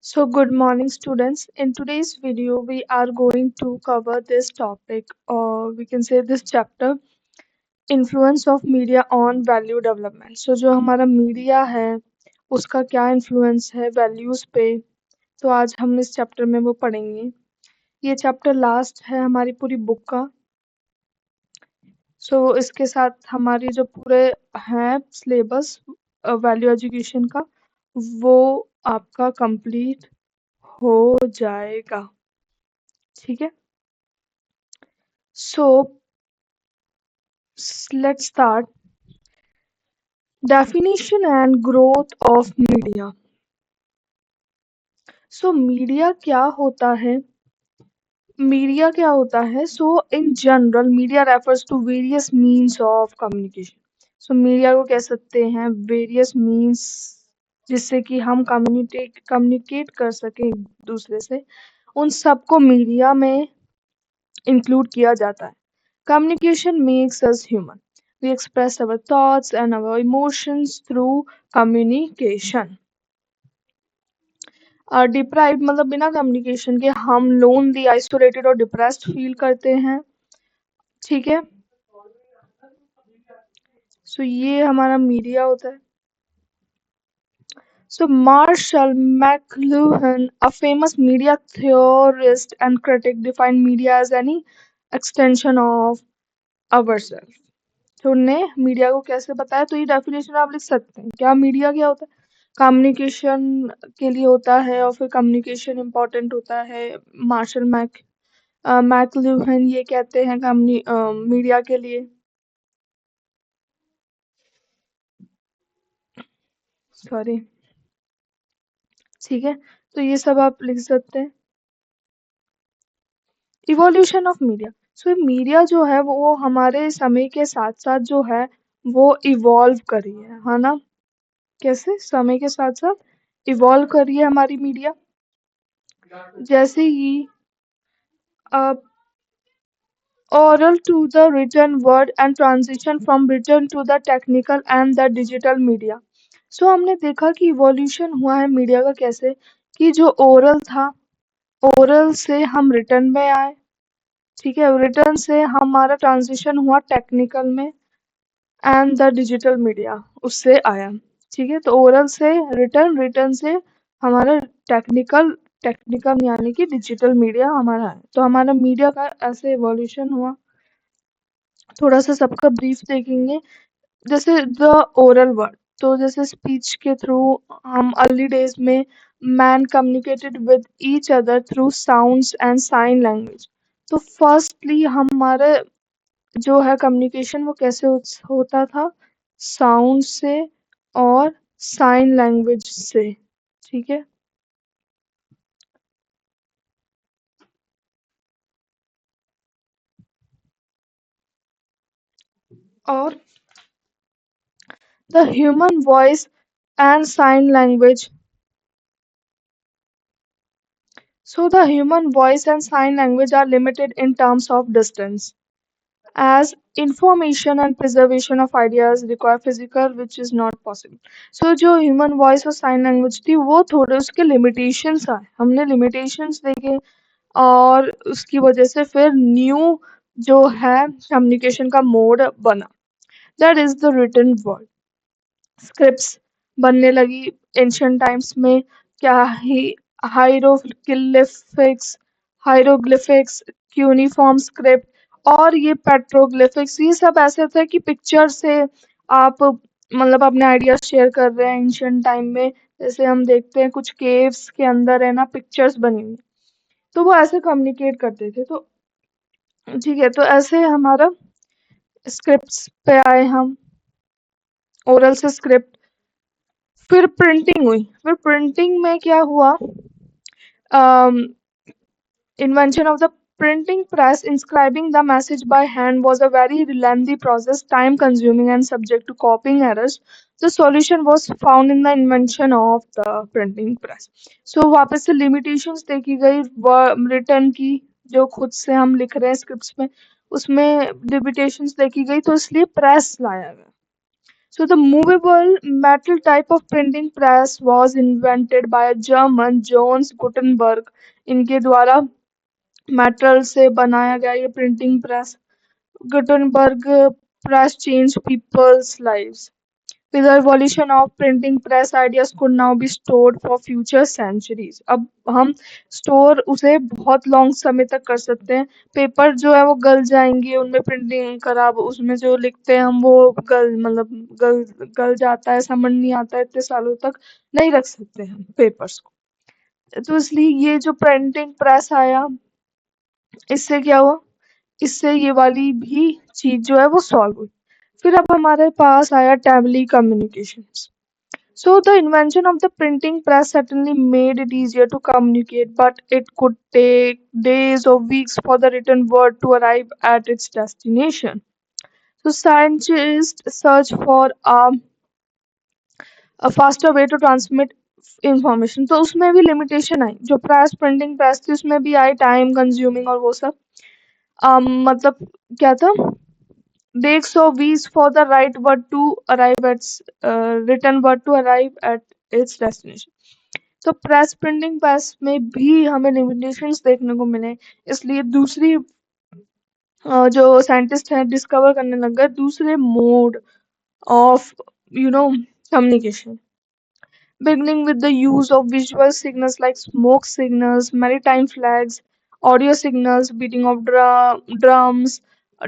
So, good morning, students. In today's video, we are going to cover this topic, or we can say this chapter, influence of media on value development. So, जो हमारा media है, उसका क्या influence है values पे, तो आज हम इस चैप्टर में वो पढ़ेंगे। ये चैप्टर लास्ट है हमारी पूरी बुक का। सो इसके साथ हमारी जो पूरे हैं सिलेबस वैल्यू एजुकेशन का, वो आपका कंप्लीट हो जाएगा। ठीक है। So let's start. Definition and growth of media. So media क्या होता है? मीडिया क्या होता है? So in general media refers to various means of communication. So media को कह सकते हैं वेरियस मीन्स जिससे कि हम कम्युनिकेट कर सकें एक दूसरे से, उन सबको मीडिया में इंक्लूड किया जाता है। Communication makes us human. We express our thoughts and our emotions through communication. Deprive मतलब बिना कम्युनिकेशन के हम लोनली, आइसोलेटेड और डिप्रेस्ड फील करते हैं। ठीक है। सो ये हमारा मीडिया होता है। So Marshall McLuhan, a famous media theorist and critic, defined media as any extension of ourselves. तो उनने मीडिया को कैसे बताया, तो ये डेफिनेशन आप लिख सकते हैं। क्या मीडिया क्या होता है? कम्युनिकेशन के लिए होता है, और फिर कम्युनिकेशन इम्पोर्टेंट होता है। मार्शल मैकलुहन ये कहते हैं मीडिया के लिए, सॉरी। ठीक है, तो ये सब आप लिख सकते हैं। Evolution of media. So media जो है वो हमारे समय के साथ साथ जो है वो इवॉल्व कर रही है ना? कैसे? समय के साथ साथ इवॉल्व कर रही है हमारी मीडिया। जैसे ही oral to the written word and transition from written to the technical and the digital media. So हमने देखा कि इवोल्यूशन हुआ है मीडिया का कैसे, कि जो ओरल था, ओरल से हम रिटर्न में आए। ठीक है, रिटर्न से हमारा ट्रांजिशन हुआ टेक्निकल में, एंड द डिजिटल मीडिया उससे आया। ठीक है, तो ओरल से रिटर्न, रिटर्न से हमारा टेक्निकल, टेक्निकल यानी कि डिजिटल मीडिया हमारा है। तो हमारा मीडिया का ऐसे इवोल्यूशन हुआ। थोड़ा सा सबका ब्रीफ देखेंगे। जैसे द ओरल वर्ड, तो जैसे स्पीच के थ्रू हम अर्ली डेज में man communicated with each other through sounds and sign language. तो फर्स्टली हमारे जो है कम्युनिकेशन वो कैसे होता था? साउंड से और साइन लैंग्वेज से। ठीक है। और the human voice and sign language. So the human voice and sign language are limited in terms of distance, as information and preservation of ideas require physical, which is not possible. So जो human voice और sign language थी वो थोड़े उसके limitations आए, हमने limitations देखे, और उसकी वजह से फिर न्यू जो है communication का मोड बना, that is the written word. Scripts बनने लगी एंशियंट टाइम्स में। क्या ही हाइरोग्लिफिक्स, हाइरोग्लिफिक्स, क्यूनिफॉर्म स्क्रिप्ट, और ये पेट्रोग्लिफिक्स, ये सब ऐसे थे कि पिक्चर से आप मतलब अपने आइडियाज शेयर कर रहे हैं एंशियंट टाइम में। जैसे हम देखते हैं कुछ केव्स के अंदर है ना पिक्चर्स बनी हुई, तो वो ऐसे कम्युनिकेट करते थे। तो ठीक है, तो ऐसे हमारा स्क्रिप्ट्स पे आए हम, ओरल से स्क्रिप्ट, फिर प्रिंटिंग हुई। फिर प्रिंटिंग में क्या हुआ? Invention of the printing press, inscribing the message by hand was a very lengthy process, time consuming and subject to copying errors. The solution was found in the invention of the printing press. So वापस से limitations देखी गई return की, जो खुद से हम लिख रहे हैं स्क्रिप्ट्स में, उसमें limitations देखी गई, तो इसलिए प्रेस लाया गया। So the movable metal type of printing press was invented by a German Johannes Gutenberg. इनके द्वारा मेटल से बनाया गया ये printing press Gutenberg press changed people's lives. With the evolution of printing press, ideas could now be stored for future centuries. अब हम store उसे बहुत लॉन्ग समय तक कर सकते हैं। पेपर जो है वो गल जाएंगे, उनमें प्रिंटिंग खराब, उसमें जो लिखते हैं हम वो गल गल जाता है, समझ नहीं आता है, इतने सालों तक नहीं रख सकते हम पेपर्स को। तो इसलिए ये जो प्रिंटिंग प्रेस आया, इससे क्या हुआ, इससे ये वाली भी चीज जो है वो सॉल्व हुई। फिर अब हमारे पास आया telecommunications. So the invention of the printing press certainly made it easier to communicate, but it could take days or weeks for the written word to arrive at its destination. So scientists search for a faster way to transmit information. तो उसमें भी limitation आई, जो press printing press थी उसमें भी आई time consuming और वो सब। मतलब क्या था, takes or weeks for the right word to arrive at written word to arrive at its destination. तो प्रेस प्रिंटिंग प्रेस में भी हमें लिमिटेशंस देखने को मिले, इसलिए दूसरी जो साइंटिस्ट हैं डिस्कवर करने लग गए दूसरे mode of communication, beginning with the use of visual signals like smoke signals, maritime flags, audio signals, beating of drums,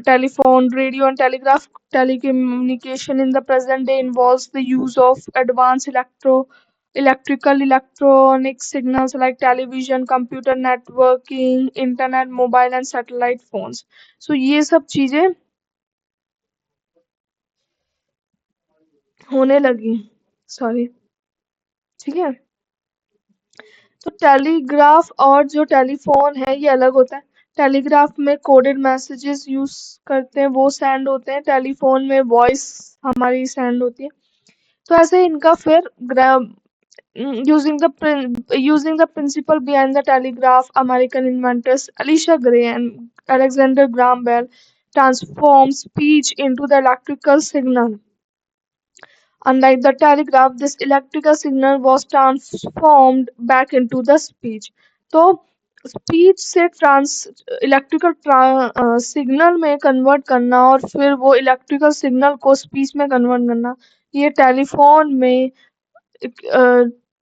telephone, radio, and telegraph. Telecommunication in the present day involves the use of advanced electrical electronic signals like television, computer networking, internet, mobile, and satellite phones. So ये सब चीजें होने लगी, sorry, ठीक है। तो telegraph और जो टेलीफोन है ये अलग होता है। टेलीग्राफ में कोडेड मैसेजेस यूज करते हैं, वो सेंड होते हैं। टेलीफोन में वॉइस हमारी सेंड होती है। तो ऐसे इनका फिर using the principle behind the telegraph, American inventors Elisha Gray and Alexander Graham Bell transformed speech into the electrical signal. Unlike the telegraph, this electrical signal was transformed back into the speech. तो speech से electrical signal में convert करना और फिर वो electrical signal को speech में convert करना, ये टेलीफोन में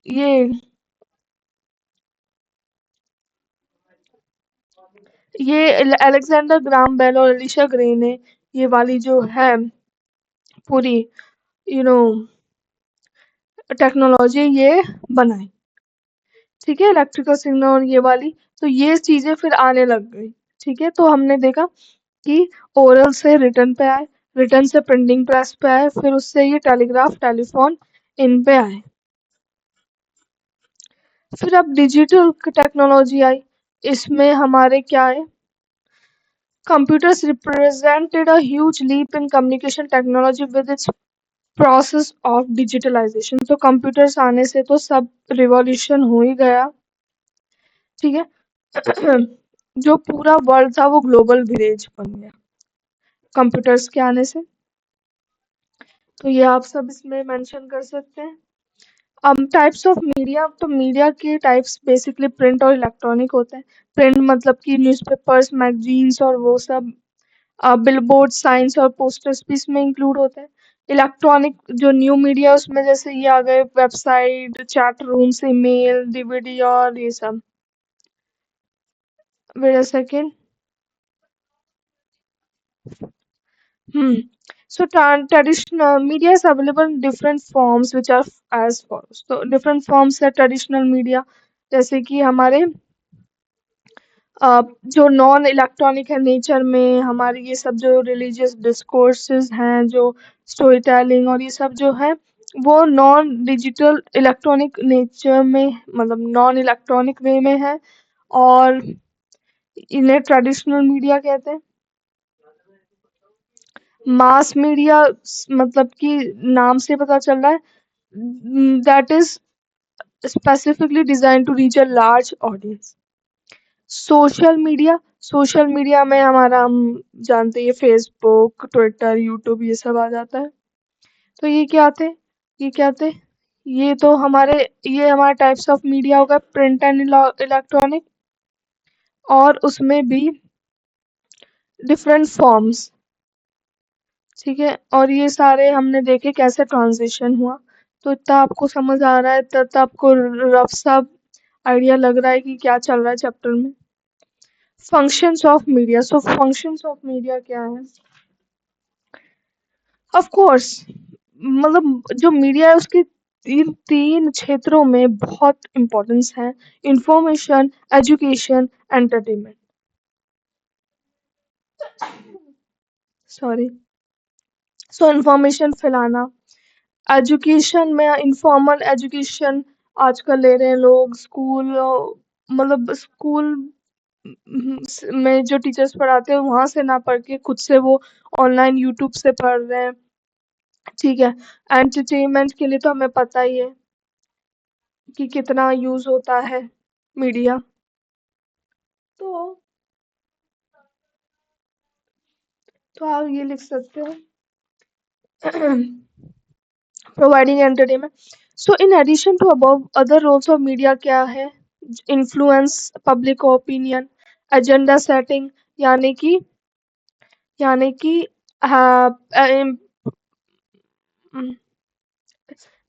ये ये अलेक्जेंडर ग्राम बेल और एलिशा ग्रे ने ये वाली जो है पूरी यू नो टेक्नोलॉजी ये बनाई, ठीक है, इलेक्ट्रिकल सिग्नल और ये वाली। तो ये चीजें फिर आने लग गई, ठीक है। तो हमने देखा कि ओरल से रिटर्न पे आए, रिटर्न से प्रिंटिंग प्रेस पे आए, फिर उससे ये टेलीग्राफ टेलीफोन इन पे आए। फिर अब डिजिटल टेक्नोलॉजी आई, इसमें हमारे क्या है, computers represented a huge leap in communication technology with its process of digitalization. तो कंप्यूटर्स आने से तो सब रिवॉल्यूशन हो ही गया, ठीक है। जो पूरा वर्ल्ड था वो ग्लोबल विलेज बन गया कंप्यूटर्स के आने से। तो ये आप सब इसमें मेंशन कर सकते हैं। टाइप्स ऑफ मीडिया, तो मीडिया के टाइप्स बेसिकली प्रिंट और इलेक्ट्रॉनिक होते हैं। प्रिंट मतलब कि न्यूज़पेपर्स, मैगजीन्स और वो सब, बिलबोर्ड, साइंस और पोस्टर्स भी इसमें इंक्लूड होते हैं। इलेक्ट्रॉनिक जो न्यू मीडिया उसमें जैसे ये आ गए website, chat rooms, email, DVD और ये सब। Wait a second. So traditional media is available in different forms which are as follows. तो different forms है traditional media, जैसे कि हमारे जो नॉन इलेक्ट्रॉनिक है नेचर में, हमारे ये सब जो रिलीजियस डिस्कोर्सेज हैं, जो स्टोरी टेलिंग और ये सब जो है वो नॉन डिजिटल इलेक्ट्रॉनिक नेचर में, मतलब नॉन इलेक्ट्रॉनिक वे में है, और इन्हें ट्रेडिशनल मीडिया कहते हैं। मास मीडिया मतलब कि नाम से पता चल रहा है that is specifically design to reach a large audience. Social media में हमारा हम जानते हैं फेसबुक, ट्विटर, यूट्यूब ये सब आ जाता है। तो ये क्या थे? ये हमारे टाइप्स ऑफ मीडिया हो गए, प्रिंट एंड इलेक्ट्रॉनिक, और उसमें भी डिफरेंट फॉर्म्स, ठीक है। और ये सारे हमने देखे कैसे ट्रांजिशन हुआ। तो इतना आपको समझ आ रहा है, इतना आपको रफ सा आइडिया लग रहा है कि क्या चल रहा है चैप्टर में। Functions of media, so functions of media क्या है? ऑफ कोर्स, मतलब जो मीडिया है उसके तीन तीन क्षेत्रों में बहुत इम्पोर्टेंस है। Information, education, entertainment. सॉरी। सो इंफॉर्मेशन फैलाना, एजुकेशन में इनफॉर्मल एजुकेशन आजकल ले रहे हैं लोग, स्कूल, मतलब स्कूल में जो टीचर्स पढ़ाते हैं वहां से ना पढ़ के खुद से वो ऑनलाइन यूट्यूब से पढ़ रहे हैं, ठीक है। एंटरटेनमेंट के लिए तो हमें पता ही है कि कितना यूज होता है मीडिया। तो आप ये लिख सकते हैं providing entertainment. So in addition to above other roles of media क्या है? Influence public opinion, agenda setting, यानी कि यानी कि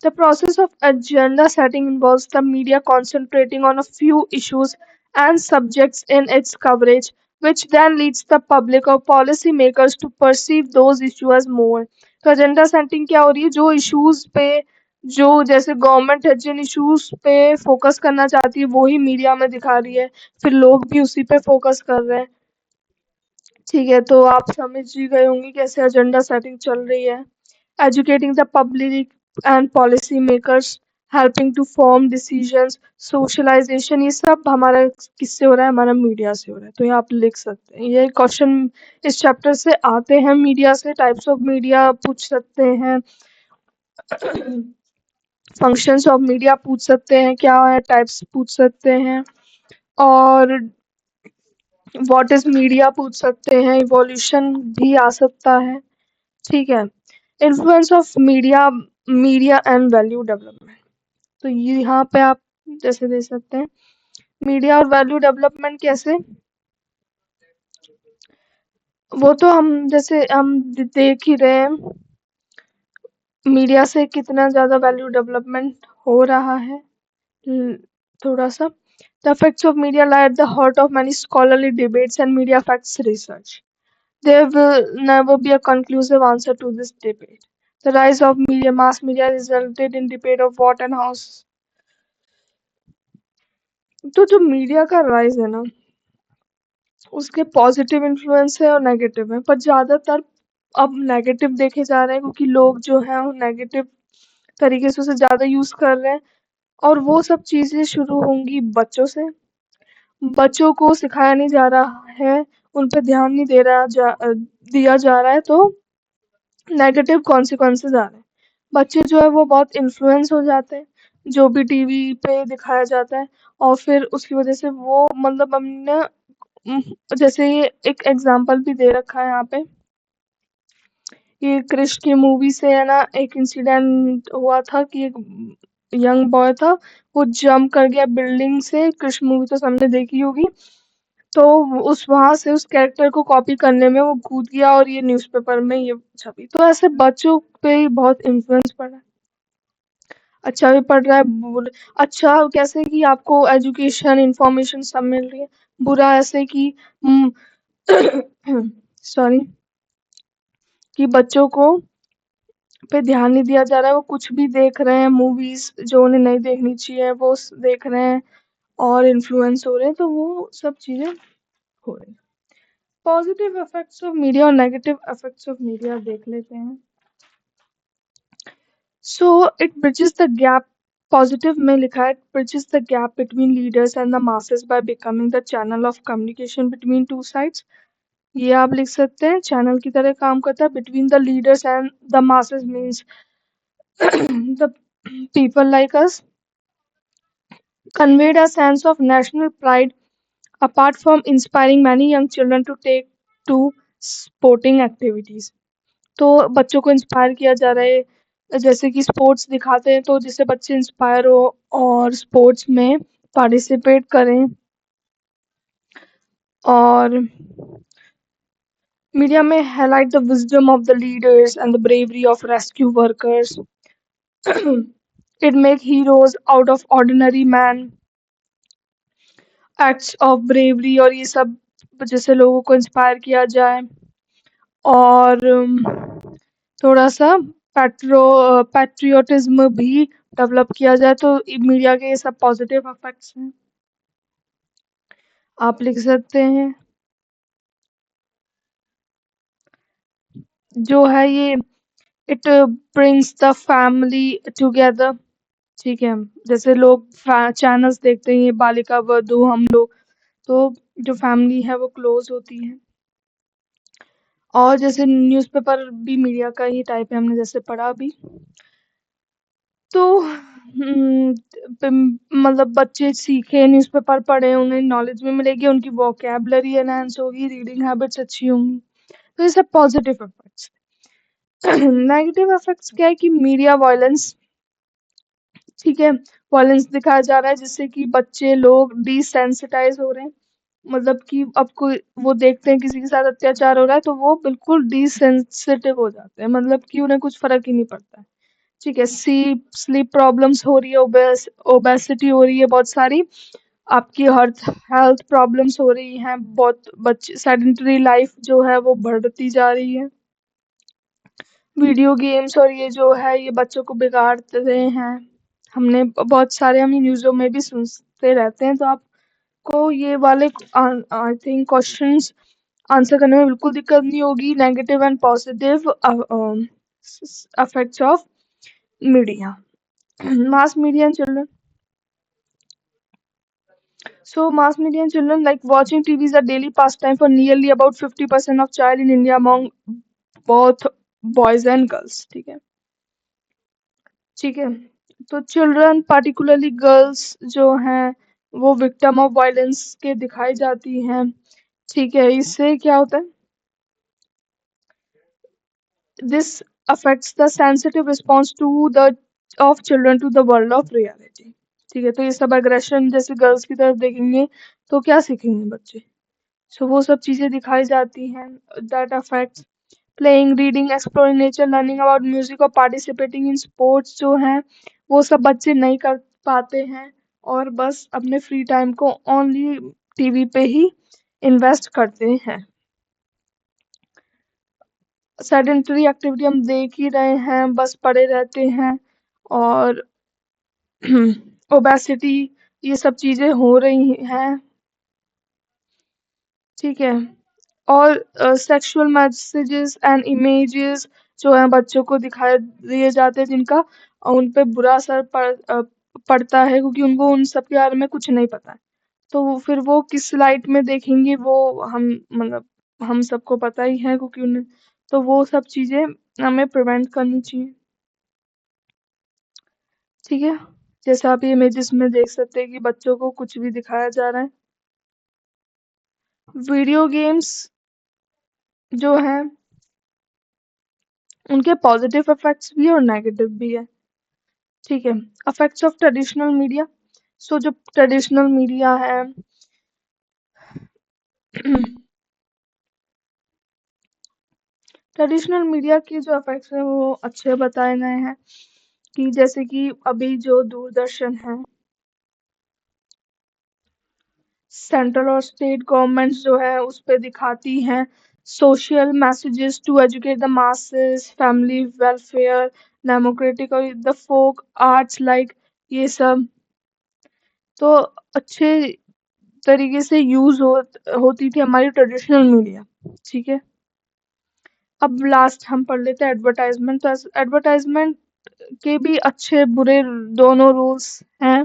the process of agenda setting involves the media concentrating on a few issues and subjects in its coverage, which then leads the public or policymakers to perceive those issues as more. तो agenda setting क्या हो रही है? जो issues पे, जो जैसे government है जिन इश्यूज पे फोकस करना चाहती है वो ही मीडिया में दिखा रही है, फिर लोग भी उसी पे फोकस कर रहे हैं, ठीक है। तो आप समझ ही गए होंगे कैसे एजेंडा सेटिंग चल रही है। educating the public and policy makers, helping to form decisions, socialization, ये सब हमारा किससे हो रहा है? हमारा मीडिया से हो रहा है। तो ये आप लिख सकते हैं, ये क्वेश्चन इस चैप्टर से आते हैं। मीडिया से टाइप्स ऑफ मीडिया पूछ सकते हैं, फंक्शंस ऑफ मीडिया पूछ सकते हैं, क्या है टाइप्स पूछ सकते हैं, और व्हाट इज मीडिया पूछ सकते हैं, इवोल्यूशन भी आ सकता है, ठीक है। Influence of media, media and value development, तो ये यहाँ पे आप जैसे दे सकते हैं मीडिया और वैल्यू डेवलपमेंट कैसे। वो तो हम जैसे हम देख ही रहे हैं मीडिया से कितना ज्यादा वैल्यू डेवलपमेंट हो रहा है। ल- थोड़ा सा the effects of media lie at the heart of many scholarly debates and media facts research. There will never be a conclusive answer to this debate. The rise of media, mass media resulted in debate of what and how. तो जो media का rise है ना, उसके positive influence है और negative है, पर ज्यादातर अब नेगेटिव देखे जा रहे हैं क्योंकि लोग जो है वो नेगेटिव तरीके से उसे ज्यादा यूज कर रहे हैं। और वो सब चीजें शुरू होंगी बच्चों से। बच्चों को सिखाया नहीं जा रहा है, उन पे ध्यान नहीं दिया जा रहा है, तो नेगेटिव कॉन्सिक्वेंसेस आ रहे हैं। बच्चे जो है वो बहुत इन्फ्लुएंस हो जाते हैं जो भी टीवी पे दिखाया जाता है, और फिर उसकी वजह से वो मतलब हमने जैसे ये एक एग्जांपल भी दे रखा है यहाँ पे, ये क्रिश की मूवी से है ना, एक इंसिडेंट हुआ था कि एक यंग बॉय था, वो जंप कर गया बिल्डिंग से। क्रिश मूवी तो सबने देखी होगी। तो उस वहां से उस कैरेक्टर को कॉपी करने में वो कूद गया और ये न्यूज़पेपर में ये छपी। तो ऐसे बच्चों पे ही बहुत इन्फ्लुएंस पड़ा है। अच्छा भी पड़ रहा है, अच्छा कैसे कि आपको एजुकेशन इंफॉर्मेशन सब मिल रही है, बुरा ऐसे कि सॉरी, कि बच्चों को पे ध्यान नहीं दिया जा रहा है, वो कुछ भी देख रहे हैं, मूवीज जो उन्हें नहीं देखनी चाहिए वो देख रहे हैं और इन्फ्लुएंस हो रहे हैं, तो वो सब चीजें हो रही हैं। पॉजिटिव इफेक्ट्स ऑफ मीडिया और नेगेटिव इफेक्ट्स ऑफ मीडिया देख लेते हैं। So it bridges the gap, positive में लिखा है bridges the gap between leaders and the masses by becoming the channel of communication between two sides. ये आप लिख सकते हैं, चैनल की तरह काम करता है between the leaders and the masses, means the people like us, conveyed a sense of national pride apart from inspiring many young children to take to sporting activities। तो बच्चों को इंस्पायर किया जा रहा है जैसे कि स्पोर्ट्स दिखाते हैं तो जिससे बच्चे इंस्पायर हो और स्पोर्ट्स में पार्टिसिपेट करें। और मीडिया में highlight the wisdom of the leaders and the bravery of rescue workers. It make heroes out of ordinary man, acts of bravery और ये सब जिससे लोगों को इंस्पायर किया जाए। और थोड़ा-सा पैट्रियोटिज़्म भी डेवलप किया जाए, तो मीडिया के ये सब पॉजिटिव इफ़ेक्ट्स हैं। आप लिख सकते हैं। जो है ये it brings the family together, ठीक है? जैसे लोग चैनल्स देखते हैं, ये बालिका वधू, हम लोग, तो जो फैमिली है वो क्लोज़ होती है। और जैसे न्यूज़पेपर भी मीडिया का ही टाइप है, हमने जैसे पढ़ा भी। तो मतलब बच्चे सीखें, न्यूज़पेपर पढ़ें, उन्हें नॉलेज भी मिलेगी, उनकी वोकैब्युलरी एनहांस होगी, रीडिंग हैबिट्स अच्छी होंगी। तो ये सब पॉजिटिव इफ़ेक्ट्स। नेगेटिव इफ़ेक्ट्स क्या है कि मीडिया वायलेंस, ठीक है? वायलेंस दिखाया जा रहा है जिससे कि बच्चे लोग डिसेंसिटाइज़ हो रहे हैं। मतलब कि अब कोई वो देखते हैं किसी के साथ अत्याचार हो रहा है तो वो बिल्कुल डिसेंसिटिव हो जाते हैं, मतलब कि उन्हें कुछ फ़र्क ही नहीं पड़ता है। ठीक है, स्लीप प्रॉब्लम्स हो रही है, ओबेसिटी हो रही है बहुत सारी, आपकी हेल्थ हेल्थ प्रॉब्लम्स हो रही हैं, बहुत बच्चे सेडेंटरी लाइफ जो है वो बढ़ती जा रही है। वीडियो गेम्स और ये जो है ये बच्चों को बिगाड़ रहे हैं। हमने बहुत सारे हम न्यूज़ों में भी सुनते रहते हैं, तो आपको ये वाले आई थिंक क्वेश्चंस आंसर करने में बिल्कुल दिक्कत नहीं होगी। Negative and positive effects of media, mass media and children. So mass media and children, like watching TV is a daily pastime for nearly about 50% of child in India among both boys and girls. ठीक है, ठीक है। तो children particularly girls जो हैं वो victim of violence के दिखाई जाती हैं। ठीक है, इससे क्या होता है? This affects the sensitive response to the of children to the world of reality. ठीक है, तो ये सब एग्रेशन जैसे गर्ल्स की तरफ देखेंगे तो क्या सीखेंगे बच्चे? सो वो सब चीज़ें दिखाई जाती हैं। That affects playing, reading, exploring nature, learning about music और पार्टिसिपेटिंग इन स्पोर्ट्स जो हैं वो सब बच्चे नहीं कर पाते हैं और बस अपने फ्री टाइम को ओनली टीवी पे ही इन्वेस्ट करते हैं। सेडेंटरी एक्टिविटी हम देख ही रहे हैं, बस पड़े रहते हैं और ओबेसिटी ये सब चीज़ें हो रही हैं, ठीक है? और सेक्सुअल मैसेजेस एंड इमेजेस जो हैं बच्चों को दिखाए दिए जाते हैं जिनका उन पे बुरा असर पड़ता है क्योंकि उनको उन सब के बारे में कुछ नहीं पता है। तो फिर वो किस लाइट में देखेंगे वो हम मतलब हम सबको पता ही है क्योंकि उन्हें तो वो सब चीज़ें हमें प्रिवेंट करनी चाहिए, ठीक है? जैसा आप ये इमेजेस में देख सकते हैं कि बच्चों को कुछ भी दिखाया जा रहा है। वीडियो गेम्स जो हैं उनके पॉजिटिव इफेक्ट्स भी है और नेगेटिव भी है, ठीक है? इफेक्ट्स ऑफ ट्रेडिशनल मीडिया, सो जो ट्रेडिशनल मीडिया है ट्रेडिशनल मीडिया के जो इफेक्ट्स हैं वो अच्छे बताए गए हैं कि जैसे कि अभी जो दूरदर्शन है, सेंट्रल और स्टेट गवर्नमेंट्स जो है उस पे दिखाती हैं social messages to educate the masses, family welfare, democratic और द फोक आर्ट्स लाइक ये सब तो अच्छे तरीके से यूज होती थी हमारी ट्रेडिशनल मीडिया, ठीक है? अब लास्ट हम पढ़ लेते हैं एडवर्टाइजमेंट। तो एडवर्टाइजमेंट के भी अच्छे बुरे दोनों रूल्स हैं।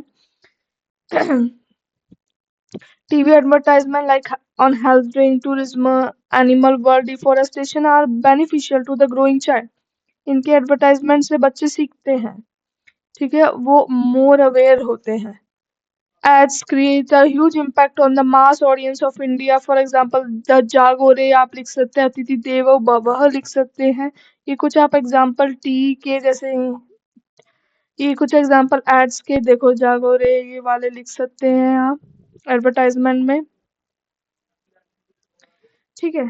TV advertisement like on health drink, tourism, animal world, deforestation are beneficial to the growing child. इनके एडवर्टाइजमेंट से बच्चे सीखते हैं, ठीक है? वो मोर अवेयर होते हैं। Ads create a huge impact on the mass audience of India. For example, the Jaago Re आप लिख सकते हैं, अतिथि देवो भवः लिख सकते हैं, ये कुछ आप एग्जांपल टी के जैसे ये कुछ एग्जांपल एड्स के देखो, जागो रे ये वाले लिख सकते हैं आप एडवर्टाइजमेंट में। ठीक है,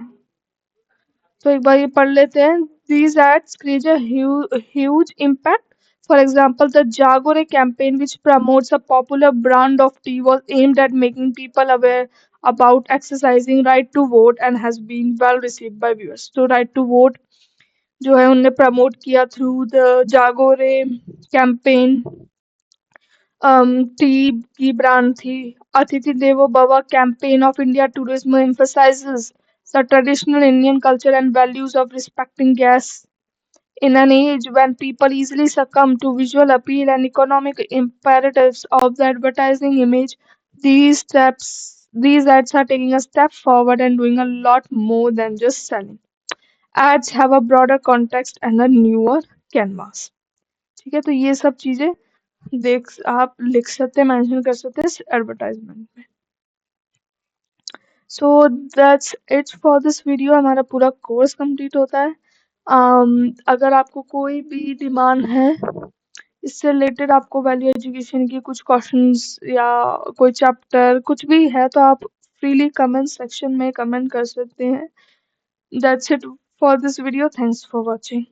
तो एक बार ये पढ़ लेते हैं। These ads create a huge impact. For example, the Jagore campaign, which promotes a popular brand of tea, was aimed at making people aware about exercising right to vote and has been well received by viewers. So, right to vote जो है उनने promote किया through the जागोरे campaign. T की brand थी। अतिथि देवो भव campaign of India tourism emphasizes the traditional Indian culture and values of respecting guests. In an age when people easily succumb to visual appeal and economic imperatives of the advertising image, these ads are taking a step forward and doing a lot more than just selling. Ads have a broader context and a newer canvas. ठीक है, तो ये सब चीजें देख आप लिख सकते हैं, मेंशन कर सकते हैं इस एडवर्टाइजमेंट में। So that's it for this video. हमारा पूरा कोर्स कंप्लीट होता है। अगर आपको कोई भी डिमांड है इससे रिलेटेड, आपको वैल्यू एजुकेशन की कुछ क्वेश्चंस या कोई चैप्टर कुछ भी है, तो आप फ्रीली कमेंट सेक्शन में कमेंट कर सकते हैं। That's it for this video. Thanks for watching.